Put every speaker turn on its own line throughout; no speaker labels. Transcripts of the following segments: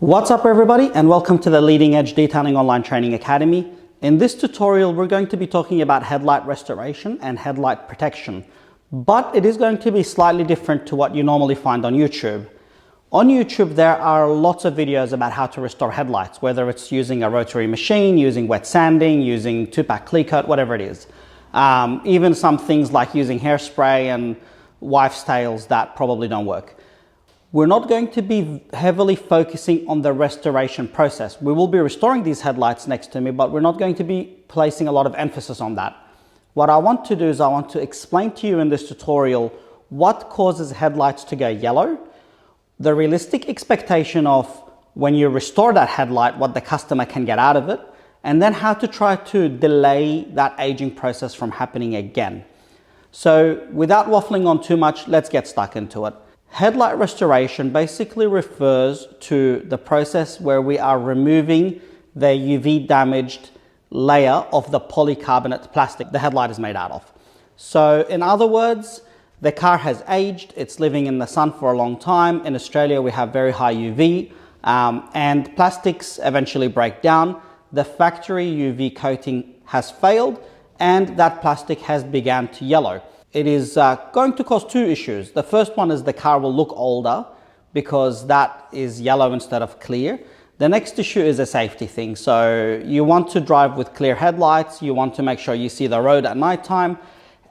What's up everybody, and welcome to the Leading Edge Detailing Online Training Academy. In this tutorial, we're going to be talking about headlight restoration and headlight protection, but it is going to be slightly different to what you normally find on YouTube. On YouTube, there are lots of videos about how to restore headlights, whether it's using a rotary machine, using wet sanding, using 2-pack clear coat, whatever it is. Even some things like using hairspray and wives' tales that probably don't work. We're not going to be heavily focusing on the restoration process. We will be restoring these headlights next to me, but we're not going to be placing a lot of emphasis on that. What I want to do is I want to explain to you in this tutorial what causes headlights to go yellow, the realistic expectation of when you restore that headlight, what the customer can get out of it, and then how to try to delay that aging process from happening again. So without waffling on too much, let's get stuck into it. Headlight restoration basically refers to the process where we are removing the UV damaged layer of the polycarbonate plastic the headlight is made out of. So in other words, the car has aged, it's living in the sun for a long time. In Australia, we have very high UV and plastics eventually break down. The factory UV coating has failed and that plastic has begun to yellow. It is going to cause two issues. The first one is the car will look older because that is yellow instead of clear. The next issue is a safety thing. So you want to drive with clear headlights. You want to make sure you see the road at night time.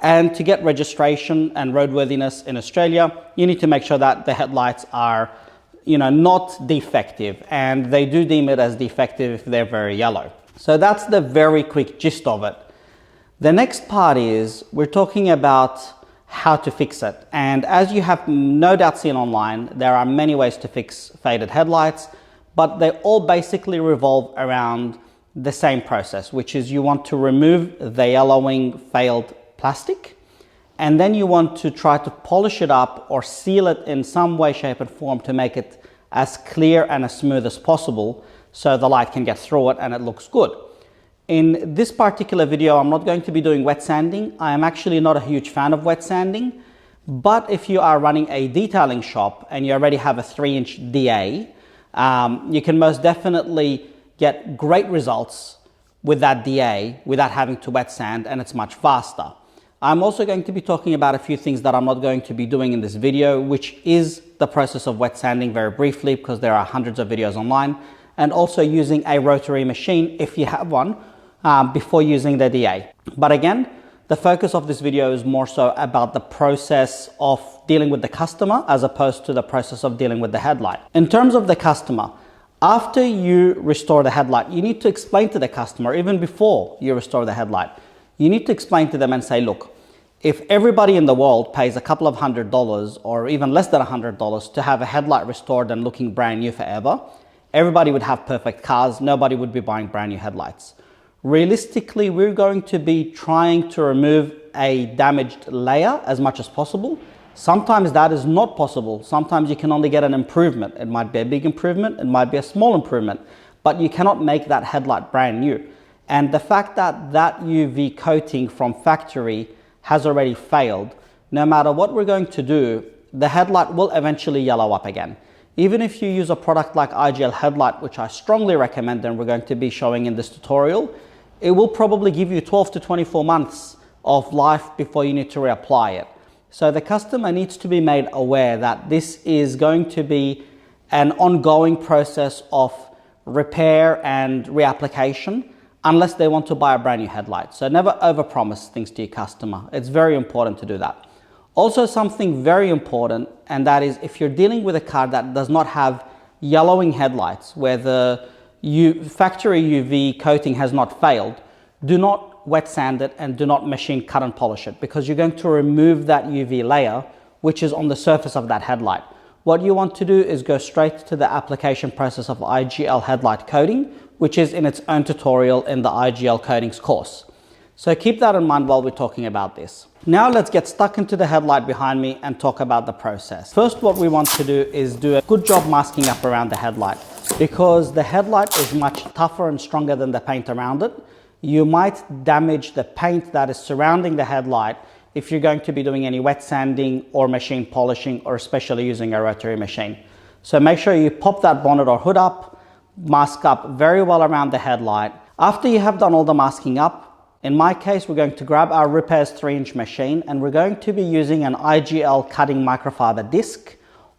And to get registration and roadworthiness in Australia, you need to make sure that the headlights are, not defective. And they do deem it as defective if they're very yellow. So that's the very quick gist of it. The next part is we're talking about how to fix it. And as you have no doubt seen online, there are many ways to fix faded headlights, but they all basically revolve around the same process, which is you want to remove the yellowing failed plastic, and then you want to try to polish it up or seal it in some way, shape, and form to make it as clear and as smooth as possible so the light can get through it and it looks good. In this particular video, I'm not going to be doing wet sanding. I am actually not a huge fan of wet sanding, but if you are running a detailing shop and you already have a 3-inch DA, you can most definitely get great results with that DA without having to wet sand, and it's much faster. I'm also going to be talking about a few things that I'm not going to be doing in this video, which is the process of wet sanding very briefly, because there are hundreds of videos online, and also using a rotary machine if you have one, before using the DA. But again, the focus of this video is more so about the process of dealing with the customer as opposed to the process of dealing with the headlight. In terms of the customer, after you restore the headlight, you need to explain to the customer, even before you restore the headlight, you need to explain to them and say, look, if everybody in the world pays a couple of $100 or even less than $100 to have a headlight restored and looking brand new forever, everybody would have perfect cars, nobody would be buying brand new headlights. Realistically, we're going to be trying to remove a damaged layer as much as possible. Sometimes that is not possible. Sometimes you can only get an improvement. It might be a big improvement, it might be a small improvement, but you cannot make that headlight brand new. And the fact that that UV coating from factory has already failed, no matter what we're going to do, the headlight will eventually yellow up again. Even if you use a product like IGL headlight, which I strongly recommend and we're going to be showing in this tutorial, it will probably give you 12 to 24 months of life before you need to reapply it. So the customer needs to be made aware that this is going to be an ongoing process of repair and reapplication unless they want to buy a brand new headlight. So never overpromise things to your customer. It's very important to do that. Also, something very important, and that is if you're dealing with a car that does not have yellowing headlights, where the factory UV coating has not failed, do not wet sand it and do not machine cut and polish it, because you're going to remove that UV layer which is on the surface of that headlight. What you want to do is go straight to the application process of IGL headlight coating, which is in its own tutorial in the IGL coatings course. So keep that in mind while we're talking about this. Now let's get stuck into the headlight behind me and talk about the process. First, what we want to do is do a good job masking up around the headlight, because the headlight is much tougher and stronger than the paint around it. You might damage the paint that is surrounding the headlight if you're going to be doing any wet sanding or machine polishing, or especially using a rotary machine. So make sure you pop that bonnet or hood up, mask up very well around the headlight. After you have done all the masking up, in my case, we're going to grab our Repairs 3-inch machine and we're going to be using an IGL cutting microfiber disc,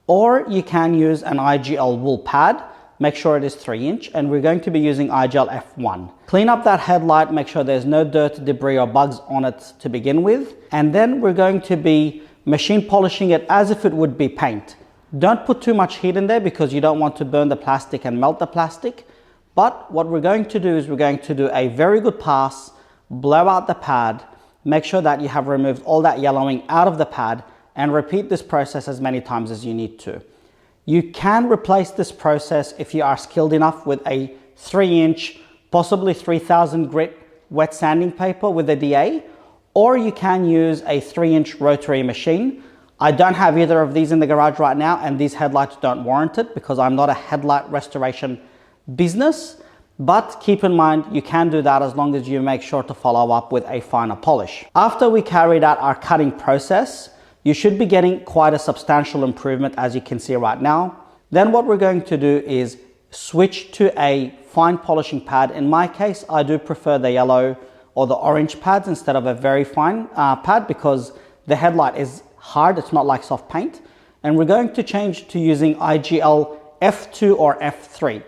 or you can use an IGL wool pad. Make sure it is 3-inch, and we're going to be using IGL F1. Clean up that headlight, make sure there's no dirt, debris or bugs on it to begin with. And then we're going to be machine polishing it as if it would be paint. Don't put too much heat in there because you don't want to burn the plastic and melt the plastic. But what we're going to do is we're going to do a very good pass, blow out the pad, make sure that you have removed all that yellowing out of the pad, and repeat this process as many times as you need to. You can replace this process if you are skilled enough with a 3-inch, possibly 3000 grit wet sanding paper with a DA, or you can use a 3-inch rotary machine. I don't have either of these in the garage right now, and these headlights don't warrant it because I'm not a headlight restoration business. But keep in mind, you can do that as long as you make sure to follow up with a finer polish. After we carried out our cutting process, you should be getting quite a substantial improvement, as you can see right now. Then what we're going to do is switch to a fine polishing pad. In my case, I do prefer the yellow or the orange pads instead of a very fine pad because the headlight is hard, it's not like soft paint. And we're going to change to using IGL F2 or F3.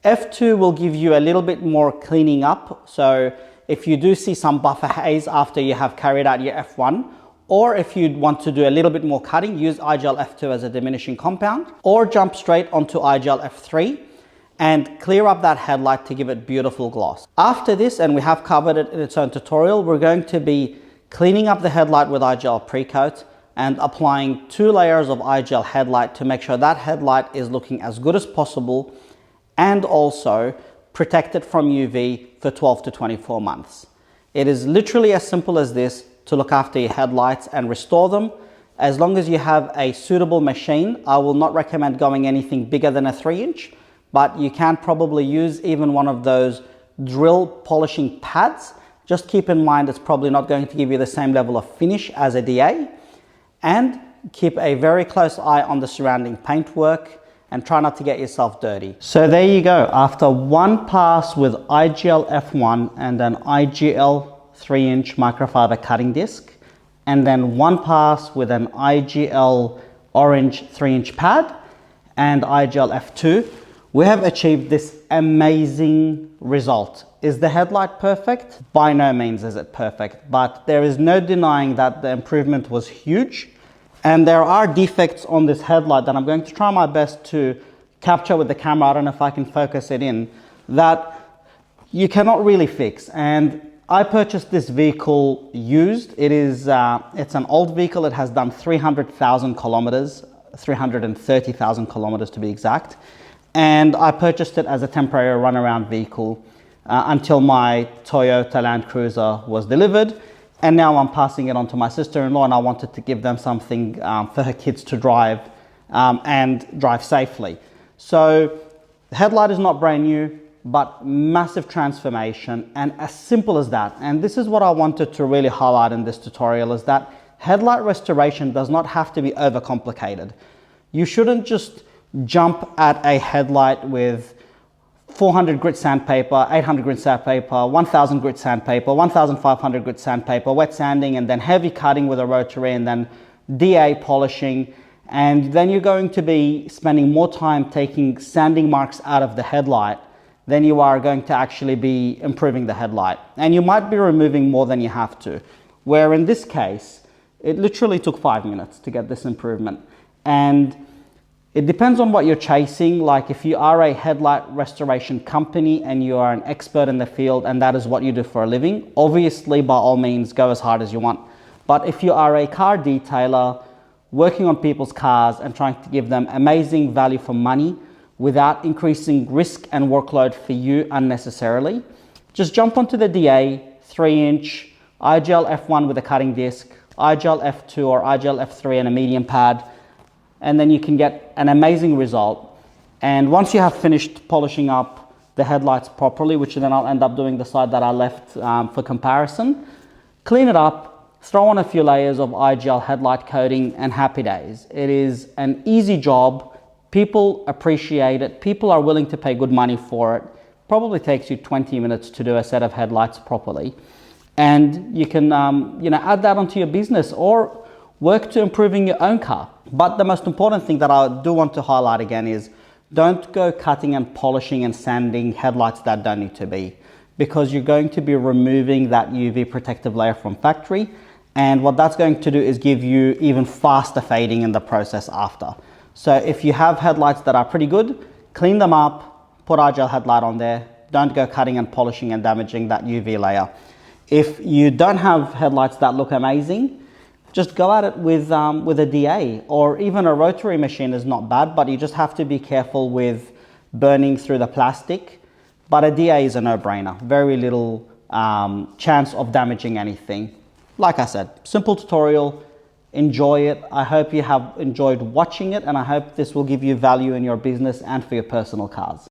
F2 will give you a little bit more cleaning up. So if you do see some buffer haze after you have carried out your F1, or if you want to do a little bit more cutting, use IGL F2 as a diminishing compound, or jump straight onto IGL F3 and clear up that headlight to give it beautiful gloss. After this, and we have covered it in its own tutorial, we're going to be cleaning up the headlight with IGL Precoat and applying 2 layers of IGL headlight to make sure that headlight is looking as good as possible and also protected from UV for 12 to 24 months. It is literally as simple as this to look after your headlights and restore them. As long as you have a suitable machine, I will not recommend going anything bigger than a 3-inch, but you can probably use even one of those drill polishing pads. Just keep in mind it's probably not going to give you the same level of finish as a DA, and keep a very close eye on the surrounding paintwork and try not to get yourself dirty. So there you go. After one pass with IGL F1 and an IGL 3-inch microfiber cutting disc, and then one pass with an IGL orange 3-inch pad and IGL F2, we have achieved this amazing result. Is the headlight perfect? By no means is it perfect, but there is no denying that the improvement was huge. And there are defects on this headlight that I'm going to try my best to capture with the camera. I don't know if I can focus it in, that you cannot really fix. And I purchased this vehicle used. It's an old vehicle. It has done 300,000 kilometers, 330,000 kilometers to be exact. And I purchased it as a temporary runaround vehicle until my Toyota Land Cruiser was delivered. And now I'm passing it on to my sister-in-law, and I wanted to give them something for her kids to drive and drive safely. So the headlight is not brand new, but massive transformation, and as simple as that. And this is what I wanted to really highlight in this tutorial, is that headlight restoration does not have to be overcomplicated. You shouldn't just jump at a headlight with 400 grit sandpaper, 800 grit sandpaper, 1000 grit sandpaper, 1500 grit sandpaper, wet sanding, and then heavy cutting with a rotary, and then DA polishing. And then you're going to be spending more time taking sanding marks out of the headlight than you are going to actually be improving the headlight. And you might be removing more than you have to. Where in this case, it literally took 5 minutes to get this improvement. And it depends on what you're chasing. Like if you are a headlight restoration company and you are an expert in the field and that is what you do for a living, obviously by all means go as hard as you want. But if you are a car detailer working on people's cars and trying to give them amazing value for money without increasing risk and workload for you unnecessarily, just jump onto the DA 3-inch IGL F1 with a cutting disc, IGL F2 or IGL F3 and a medium pad, and then you can get an amazing result. And once you have finished polishing up the headlights properly, which then I'll end up doing the side that I left for comparison, clean it up, throw on a few layers of IGL headlight coating, and happy days. It is an easy job, People appreciate it. People are willing to pay good money for it. Probably takes you 20 minutes to do a set of headlights properly. And you can add that onto your business or work to improving your own car. But the most important thing that I do want to highlight again is don't go cutting and polishing and sanding headlights that don't need to be, because you're going to be removing that UV protective layer from factory. And what that's going to do is give you even faster fading in the process after. So if you have headlights that are pretty good, clean them up, put our gel headlight on there. Don't go cutting and polishing and damaging that UV layer. If you don't have headlights that look amazing, just go at it with a DA, or even a rotary machine is not bad, but you just have to be careful with burning through the plastic. But a DA is a no-brainer. Very little chance of damaging anything. Like I said, simple tutorial. Enjoy it. I hope you have enjoyed watching it, and I hope this will give you value in your business and for your personal cars.